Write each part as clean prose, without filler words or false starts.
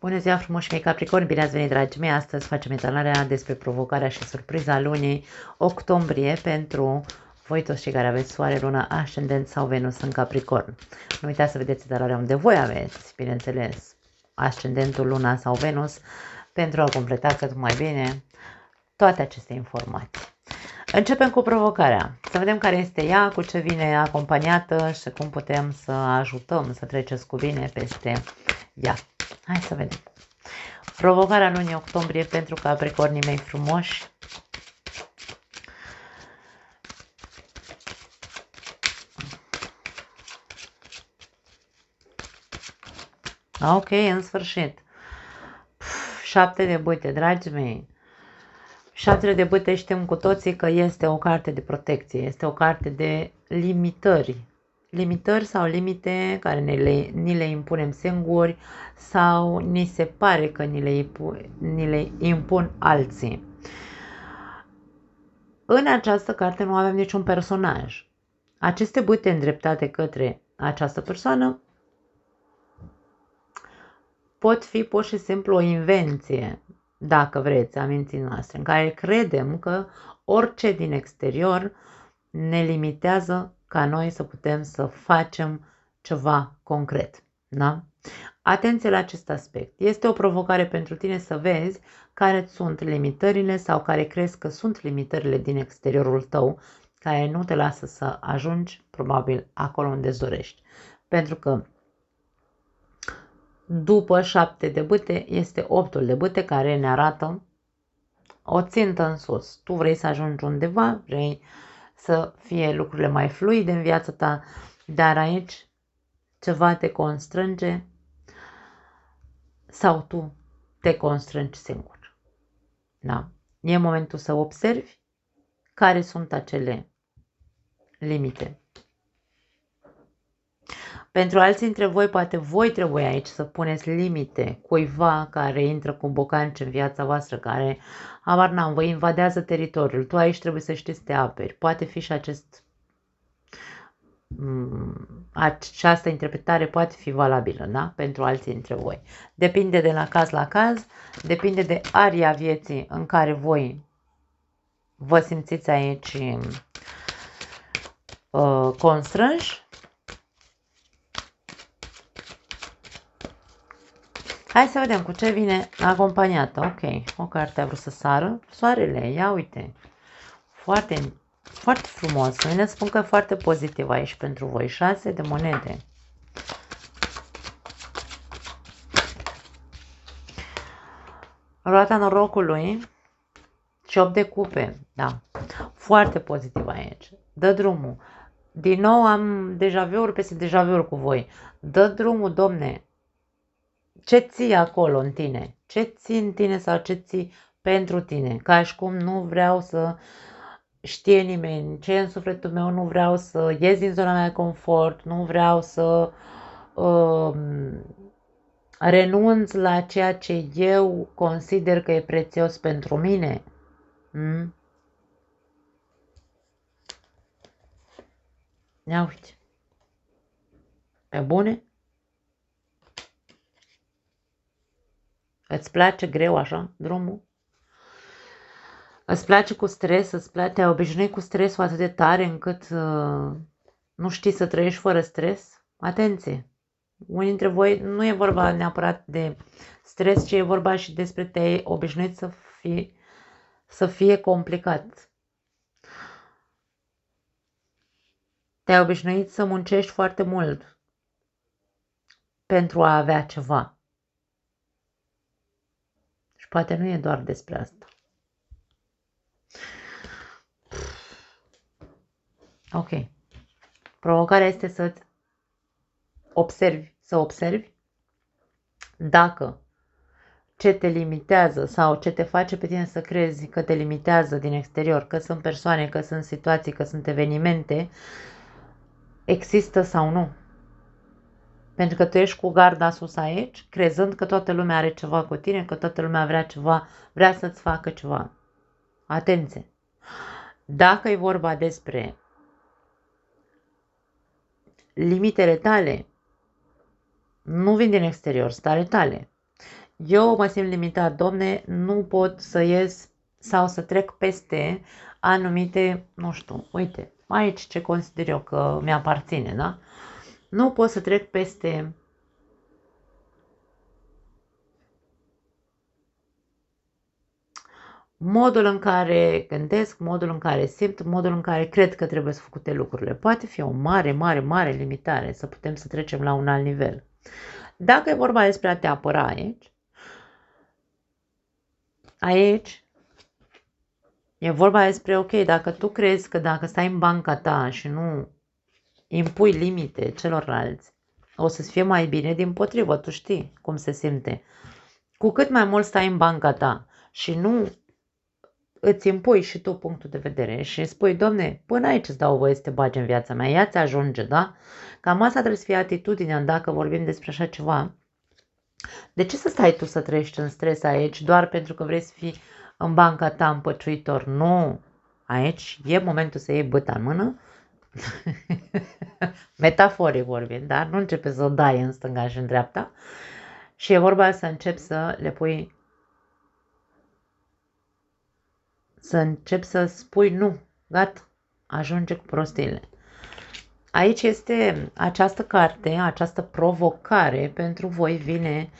Bună ziua frumoși mei Capricorn, bine ați venit dragii mei, astăzi facem etalarea despre provocarea și surpriza lunii octombrie pentru voi toți cei care aveți soare, lună, ascendent sau Venus în Capricorn. Nu uitați să vedeți etalarea unde voi aveți, bineînțeles, ascendentul, luna sau Venus, pentru a completa cât mai bine toate aceste informații. Începem cu provocarea, să vedem care este ea, cu ce vine acompaniată și cum putem să ajutăm să treceți cu bine peste ea. Hai să vedem. Provocarea lunii octombrie pentru Capricornii mei frumoși. Ok, în sfârșit. 7 de bâte, dragii mei. 7 de bâte știm cu toții că este o carte de protecție, este o carte de limitări. Limitări sau limite care ni le impunem singuri sau ni se pare că ni le impun alții. În această carte nu avem niciun personaj. Aceste bâte îndreptate către această persoană pot fi pur și simplu o invenție, dacă vreți, a minții noastre, în care credem că orice din exterior ne limitează ca noi să putem să facem ceva concret. Da? Atenție la acest aspect. Este o provocare pentru tine să vezi care sunt limitările sau care crezi că sunt limitările din exteriorul tău care nu te lasă să ajungi probabil acolo unde îți dorești. Pentru că după 7 de bâte este 8-ul de bâte care ne arată o țintă în sus. Tu vrei să ajungi undeva, vrei să fie lucrurile mai fluide în viața ta, dar aici ceva te constrânge sau tu te constrângi singur. Da? E momentul să observi care sunt acele limite. Pentru alții dintre voi, poate voi trebuie aici să puneți limite cuiva care intră cu bocanci în viața voastră, care, habar n-am, vă invadează teritoriul. Tu aici trebuie să știi să te aperi. Poate fi și această interpretare poate fi valabilă, da? Pentru alții dintre voi. Depinde de la caz, depinde de aria vieții în care voi vă simțiți aici constrânși. Hai să vedem cu ce vine acompaniată. Ok, o carte a vrut să sară. Soarele, ia uite. Foarte, foarte frumos. Mine spun că e foarte pozitiv aici pentru voi. 6 de monede. Roata norocului și 8 de cupe. Da, foarte pozitiv aici. Dă drumul. Din nou am deja-vu-uri peste deja-vu-uri cu voi. Dă drumul, domne. Ce ții acolo în tine? Ce ții în tine sau ce ții pentru tine? Ca și cum nu vreau să știe nimeni ce e în sufletul meu, nu vreau să ies din zona mea de confort, nu vreau să renunț la ceea ce eu consider că e prețios pentru mine. Ia uite. Pe bune? Îți place greu așa drumul? Îți place cu stres? Te-ai obișnuit cu stresul atât de tare încât nu știi să trăiești fără stres? Atenție! Unii dintre voi nu e vorba neapărat de stres, ci e vorba și despre te-ai obișnuit să fie complicat. Te-ai obișnuit să muncești foarte mult pentru a avea ceva. Și poate nu e doar despre asta. Ok. Provocarea este să-ți observi dacă ce te limitează sau ce te face pe tine să crezi că te limitează din exterior, că sunt persoane, că sunt situații, că sunt evenimente, există sau nu. Pentru că tu ești cu garda sus aici, crezând că toată lumea are ceva cu tine, că toată lumea vrea să-ți facă ceva. Atenție! Dacă e vorba despre limitele tale, nu vin din exterior, sunt ale tale. Eu mă simt limitat, domne, nu pot să ies sau să trec peste anumite, nu știu, uite, aici ce consider eu că mi-aparține, da? Nu pot să trec peste modul în care gândesc, modul în care simt, modul în care cred că trebuie să făcute lucrurile. Poate fi o mare, mare, mare limitare să putem să trecem la un alt nivel. Dacă e vorba despre a te apăra aici e vorba despre, ok, dacă tu crezi că dacă stai în banca ta și nu impui limite celorlalți, o să-ți fie mai bine, dimpotrivă, tu știi cum se simte. Cu cât mai mult stai în banca ta și nu îți impui și tu punctul de vedere și spui, domne, până aici îți dau voie să te bagi în viața mea, ea ți ajunge, da? Cam asta trebuie să fie atitudinea dacă vorbim despre așa ceva. De ce să stai tu să trăiești în stres aici doar pentru că vrei să fii în banca ta împăciuitor? Nu! Aici e momentul să iei băta în mână, metaforic vorbind, dar nu începe să o dai în stânga și în dreapta și e vorba să începi să le pui, să începi să spui nu, gata, ajunge cu prostiile. Aici este această carte, această provocare pentru voi vine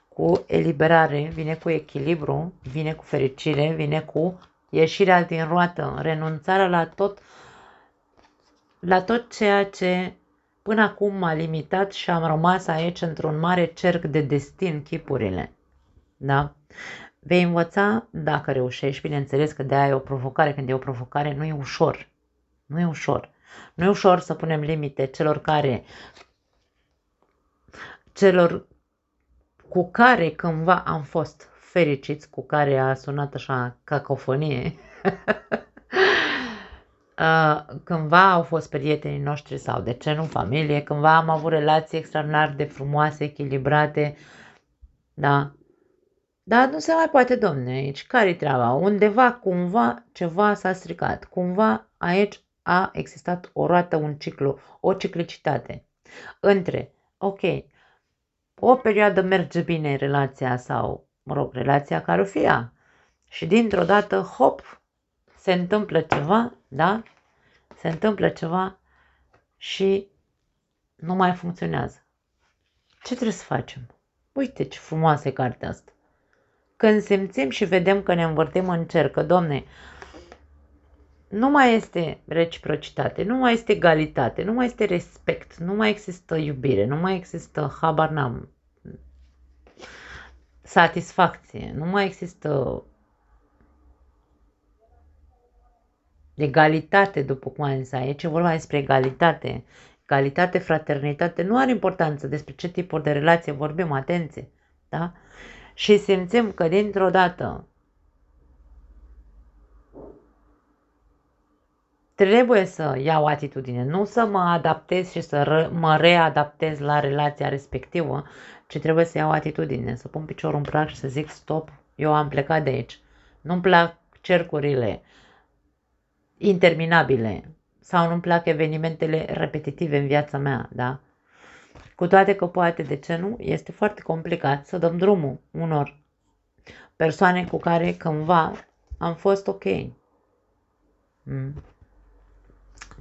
cu eliberare, vine cu echilibru, vine cu fericire, vine cu ieșirea din roată, renunțarea la tot ceea ce până acum m-a limitat și am rămas aici într-un mare cerc de destin, chipurile. Da? Vei învăța dacă reușești, bineînțeles că de aia e o provocare, când e o provocare nu e ușor. Nu e ușor. Nu e ușor să punem limite celor cu care cândva am fost fericiți, cu care a sunat așa cacofonie, cândva au fost prietenii noștri sau de ce nu familie, cândva am avut relații extraordinar de frumoase, echilibrate, da. Dar nu se mai poate, domne, aici. Care-i treaba? Undeva, cumva, ceva s-a stricat. Cumva aici a existat o roată, un ciclu, o ciclicitate. Între, ok, o perioadă merge bine relația sau, mă rog, relația care o fie și dintr-o dată, hop, se întâmplă ceva, da? Se întâmplă ceva și nu mai funcționează. Ce trebuie să facem? Uite ce frumoasă e cartea asta. Când simțim și vedem că ne învârtim în cer, că, domne, nu mai este reciprocitate, nu mai este egalitate, nu mai este respect, nu mai există iubire, nu mai există, habar n-am, satisfacție, nu mai există egalitate, după cum am zis aici, e vorba despre egalitate. Egalitate, fraternitate, nu are importanță despre ce tipuri de relație vorbim, atenție, da? Și simțim că dintr-o dată trebuie să iau atitudine, nu să mă adaptez și să mă readaptez la relația respectivă, ci trebuie să iau atitudine, să pun piciorul în prag și să zic stop, eu am plecat de aici. Nu-mi plac cercurile interminabile sau nu-mi plac evenimentele repetitive în viața mea, da? Cu toate că poate, de ce nu, este foarte complicat să dăm drumul unor persoane cu care cândva am fost ok.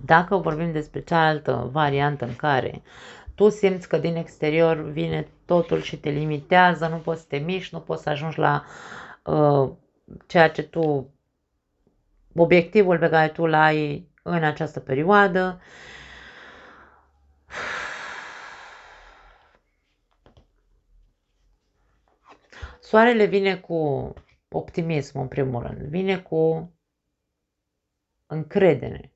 Dacă vorbim despre cealaltă variantă în care tu simți că din exterior vine totul și te limitează, nu poți să te miști, nu poți să ajungi la ceea ce tu, obiectivul pe care tu l-ai în această perioadă, soarele vine cu optimism în primul rând, vine cu încredere,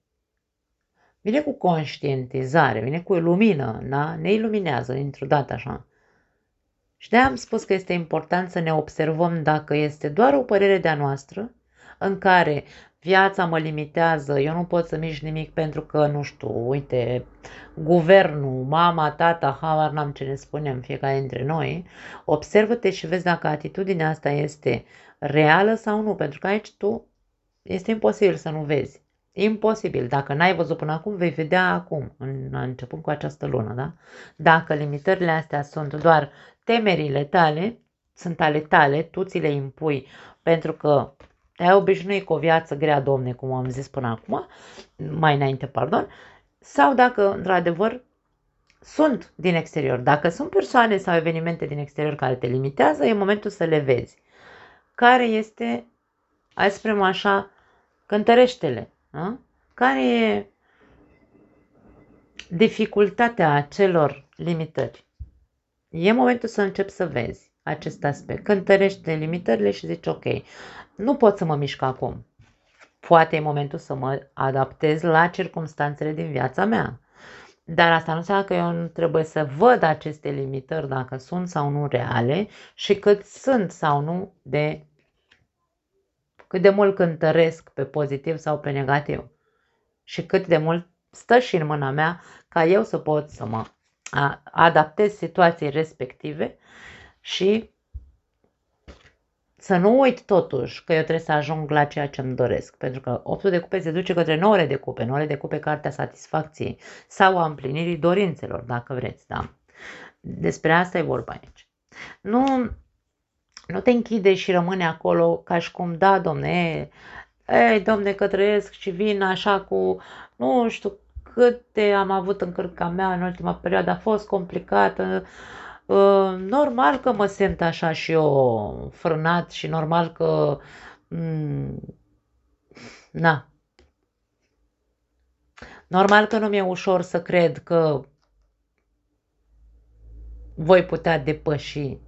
vine cu conștientizare, vine cu lumină, da? Ne iluminează dintr-o dată așa. Și de-aia am spus că este important să ne observăm dacă este doar o părere de-a noastră, în care viața mă limitează, eu nu pot să mișc nimic pentru că, nu știu, uite, guvernul, mama, tata, habar n-am ce ne spunem fiecare dintre noi, observă-te și vezi dacă atitudinea asta este reală sau nu, pentru că aici tu este imposibil să nu vezi. Imposibil. Dacă n-ai văzut până acum, vei vedea acum, începând cu această lună, da? Dacă limitările astea sunt doar temerile tale, sunt ale tale, tu ți le impui pentru că te-ai obișnuit cu o viață grea, domne, cum am zis până acum, mai înainte, pardon, sau dacă, într-adevăr, sunt din exterior. Dacă sunt persoane sau evenimente din exterior care te limitează, e momentul să le vezi. Care este, hai să spunem așa, cântărește-le. A? Care e dificultatea acelor limitări? E momentul să începi să vezi acest aspect. Cântărește limitările și zici, ok, nu pot să mă mișc acum. Poate e momentul să mă adaptez la circumstanțele din viața mea. Dar asta nu înseamnă că eu nu trebuie să văd aceste limitări dacă sunt sau nu reale și cât sunt sau nu cât de mult cântăresc pe pozitiv sau pe negativ. Și cât de mult stă și în mâna mea ca eu să pot să mă adaptez situației respective și să nu uit totuși că eu trebuie să ajung la ceea ce îmi doresc. Pentru că 8 de cupe se duce către 9 de cupe. 9 de cupe, cartea satisfacției sau a împlinirii dorințelor, dacă vreți, da? Despre asta e vorba aici. Nu te închide și rămâne acolo ca și cum, da, domne, ei, domne, că trăiesc și vin așa cu, nu știu câte am avut în cărca mea în ultima perioadă, a fost complicată, normal că mă simt așa și eu frânat și normal că, na, normal că nu mi-e ușor să cred că voi putea depăși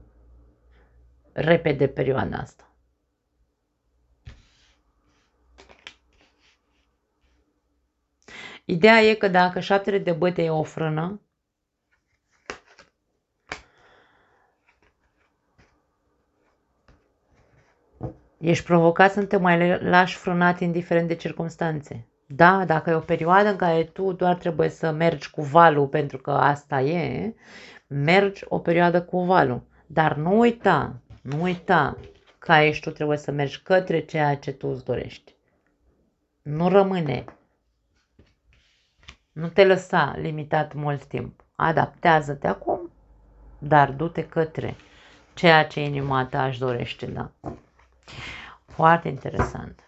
repede perioada asta. Ideea e că dacă 7 de băte e o frână, ești provocat să nu te mai lași frânat indiferent de circunstanțe. Da, dacă e o perioadă în care tu doar trebuie să mergi cu valul, pentru că asta e, mergi o perioadă cu valul. Dar nu uita că aici tu trebuie să mergi către ceea ce tu îți dorești. Nu rămâne. Nu te lăsa limitat mult timp. Adaptează-te acum, dar du-te către ceea ce inima ta își dorește, da. Foarte interesant.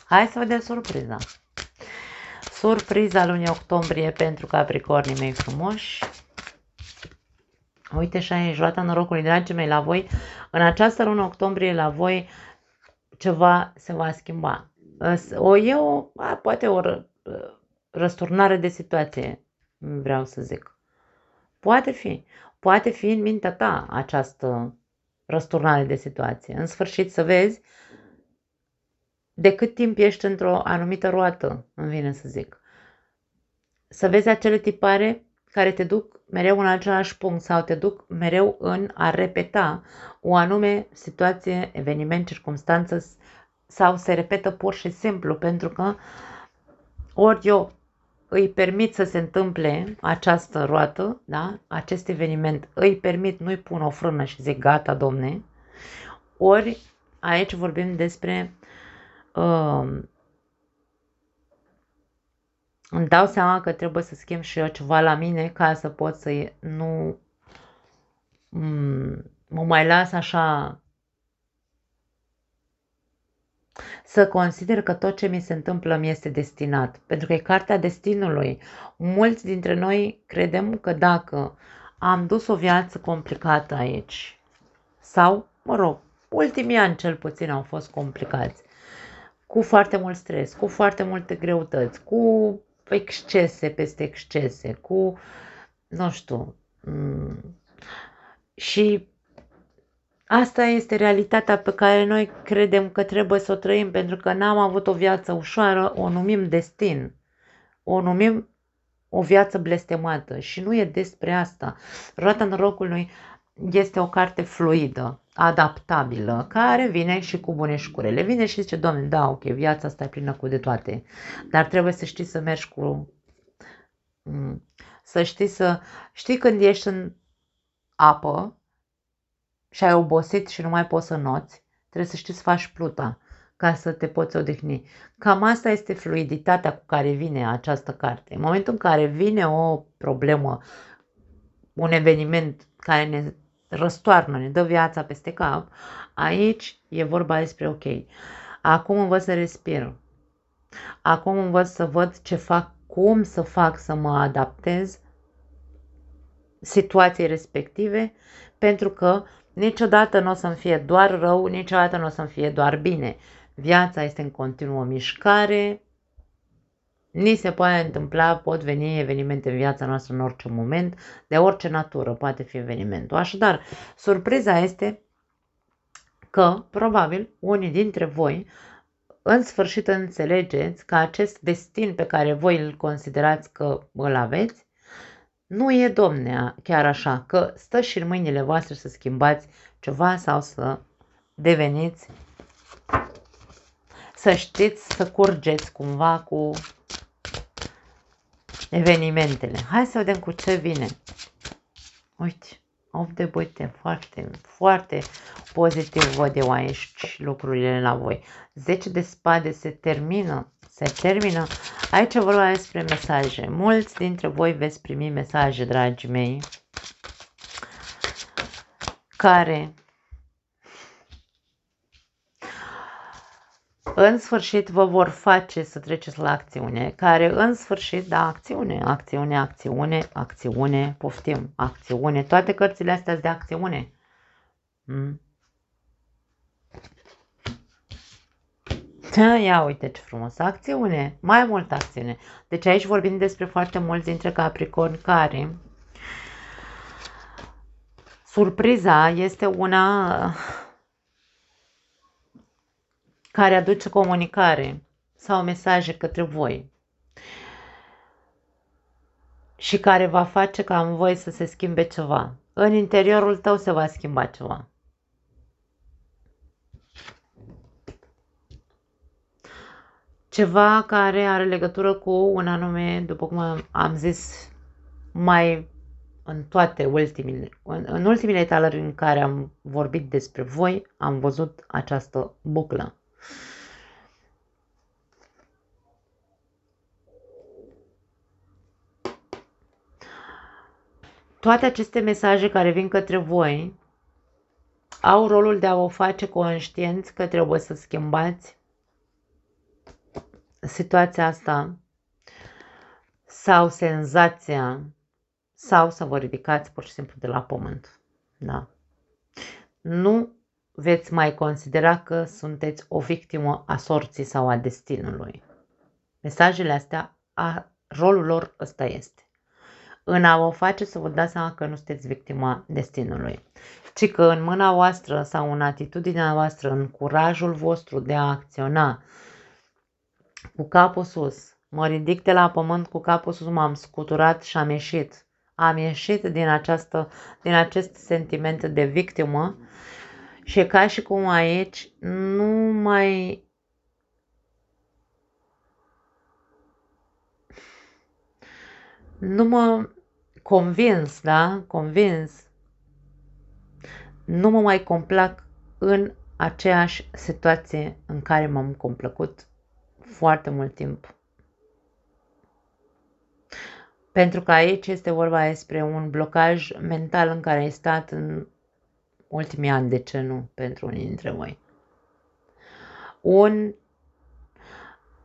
Hai să vedem surpriza. Surpriza lunii octombrie pentru Capricornii mei frumoși. Uite așa e joata norocului, dragii mei, la voi. În această lună octombrie, la voi, ceva se va schimba. Poate o răsturnare de situație, vreau să zic. Poate fi în mintea ta această răsturnare de situație. În sfârșit să vezi de cât timp ești într-o anumită roată, îmi vine să zic. Să vezi acele tipare care te duc mereu în același punct sau te duc mereu în a repeta o anume situație, eveniment, circumstanță sau se repetă pur și simplu pentru că ori eu îi permit să se întâmple această roată, da? Acest eveniment îi permit, nu-i pun o frână și zic gata, domne, ori aici vorbim despre îmi dau seama că trebuie să schimb și eu ceva la mine ca să pot să nu mă mai las așa să consider că tot ce mi se întâmplă mi este destinat. Pentru că e cartea destinului. Mulți dintre noi credem că dacă am dus o viață complicată aici sau, mă rog, ultimii ani cel puțin au fost complicați, cu foarte mult stres, cu foarte multe greutăți, cu excese peste excese, cu, nu știu, și asta este realitatea pe care noi credem că trebuie să o trăim pentru că n-am avut o viață ușoară, o numim destin, o numim o viață blestemată și nu e despre asta. Roata norocului este o carte fluidă, adaptabilă, care vine și cu bune și cu rele. Vine și zice, Doamne, da, ok, viața asta e plină cu de toate, dar trebuie să știi să mergi cu... Să știi când ești în apă și ai obosit și nu mai poți să noți, trebuie să știi să faci pluta ca să te poți odihni. Cam asta este fluiditatea cu care vine această carte. În momentul în care vine o problemă, un eveniment care ne răstoarnă, ne dă viața peste cap, aici e vorba despre ok. Acum învăț să respir. Acum învăț să văd ce fac, cum să fac să mă adaptez situației respective, pentru că niciodată nu o să-mi fie doar rău, niciodată nu o să-mi fie doar bine. Viața este în continuă mișcare, ni se poate întâmpla, pot veni evenimente în viața noastră în orice moment, de orice natură poate fi evenimentul. Așadar, surpriza este că, probabil, unii dintre voi în sfârșit înțelegeți că acest destin pe care voi îl considerați că îl aveți, nu e, domne, chiar așa, că stă și în mâinile voastre să schimbați ceva sau să deveniți, să știți, să curgeți cumva cu evenimentele. Hai să vedem cu ce vine. Uite, 8 de băte, foarte, foarte pozitiv văd eu aici lucrurile la voi. 10 de spade se termină. Aici vorba despre mesaje. Mulți dintre voi veți primi mesaje, dragii mei, care în sfârșit vă vor face să treceți la acțiune, care în sfârșit, da, acțiune, poftim, acțiune, toate cărțile astea sunt de acțiune. Ia uite ce frumos, acțiune, mai multă acțiune. Deci aici vorbim despre foarte mulți dintre capricorni care surpriza este una care aduce comunicare sau mesaje către voi și care va face ca în voi să se schimbe ceva. În interiorul tău se va schimba ceva. Ceva care are legătură cu un anume, după cum am zis mai în toate în ultimile etalări în care am vorbit despre voi, am văzut această buclă. Toate aceste mesaje care vin către voi au rolul de a vă face conștienți că trebuie să schimbați situația asta sau senzația sau să vă ridicați pur și simplu de la pământ. Da. Nu veți mai considera că sunteți o victimă a sorții sau a destinului. Mesajele astea, rolul lor ăsta este. În a vă face să vă dați seama că nu sunteți victima destinului, ci că în mâna voastră sau în atitudinea voastră, în curajul vostru de a acționa cu capul sus, mă ridic de la pământ cu capul sus, m-am scuturat și am ieșit. Am ieșit din acest sentiment de victimă și e ca și cum aici nu mă convins, da? Nu mă mai complac în aceeași situație în care m-am complăcut foarte mult timp. Pentru că aici este vorba despre un blocaj mental în care ai stat în ultimii ani, de ce nu, pentru unii dintre voi. Un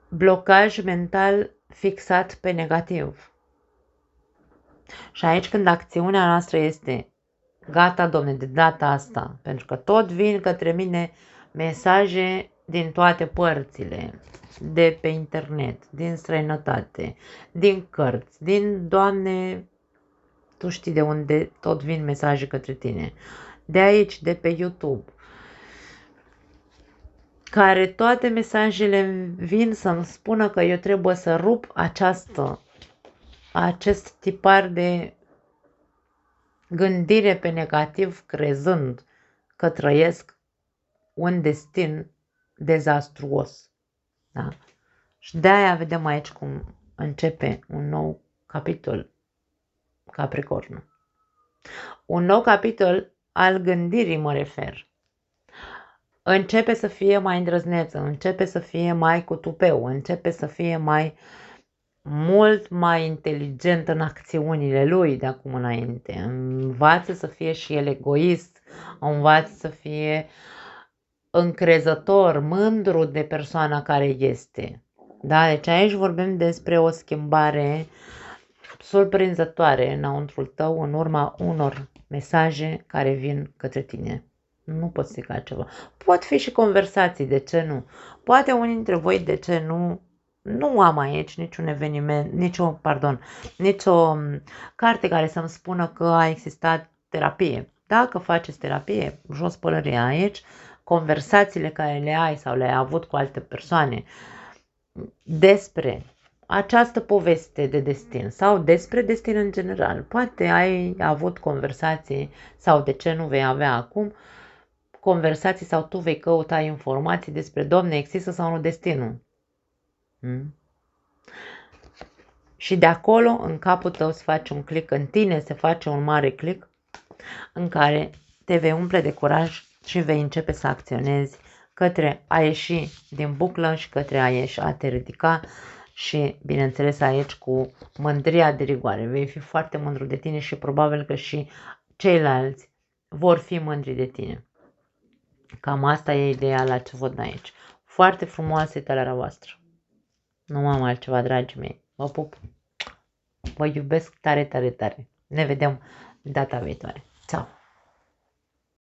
blocaj mental fixat pe negativ. Și aici când acțiunea noastră este gata, domne, de data asta, pentru că tot vin către mine mesaje din toate părțile, de pe internet, din străinătate, din cărți, din, Doamne, tu știi de unde tot vin mesaje către tine, de aici, de pe YouTube, care toate mesajele vin să-mi spună că eu trebuie să rup acest tipar de gândire pe negativ, crezând că trăiesc un destin dezastruos. Da? Și de-aia vedem aici cum începe un nou capitol Capricorn. Un nou capitol al gândirii mă refer. Începe să fie mai îndrăzneță, începe să fie mai cu tupeu, începe să fie mult mai inteligent în acțiunile lui de acum înainte. Învață să fie și el egoist, învață să fie încrezător, mândru de persoana care este. Da, deci aici vorbim despre o schimbare surprinzătoare înăuntrul tău în urma unor mesaje care vin către tine. Nu pot strica altceva. Pot fi și conversații, de ce nu? Poate unii dintre voi, de ce nu? Nu am aici niciun eveniment, nicio carte care să-mi spună că a existat terapie. Dacă faceți terapie, jos pălăria aici, conversațiile care le ai sau le-ai avut cu alte persoane despre această poveste de destin sau despre destin în general. Poate ai avut conversații sau de ce nu vei avea acum conversații sau tu vei căuta informații despre Doamne, există sau nu destinul. Și de acolo, în capul tău, se face un click, în tine se face un mare click în care te vei umple de curaj și vei începe să acționezi către a ieși din buclă și către a te ridica și, bineînțeles, aici cu mândria de rigoare. Vei fi foarte mândru de tine și probabil că și ceilalți vor fi mândri de tine. Cam asta e ideea la ce văd aici. Foarte frumoasă e talera voastră. Nu am altceva, dragii mei. Vă pup. Vă iubesc tare, tare, tare. Ne vedem data viitoare. Ciao.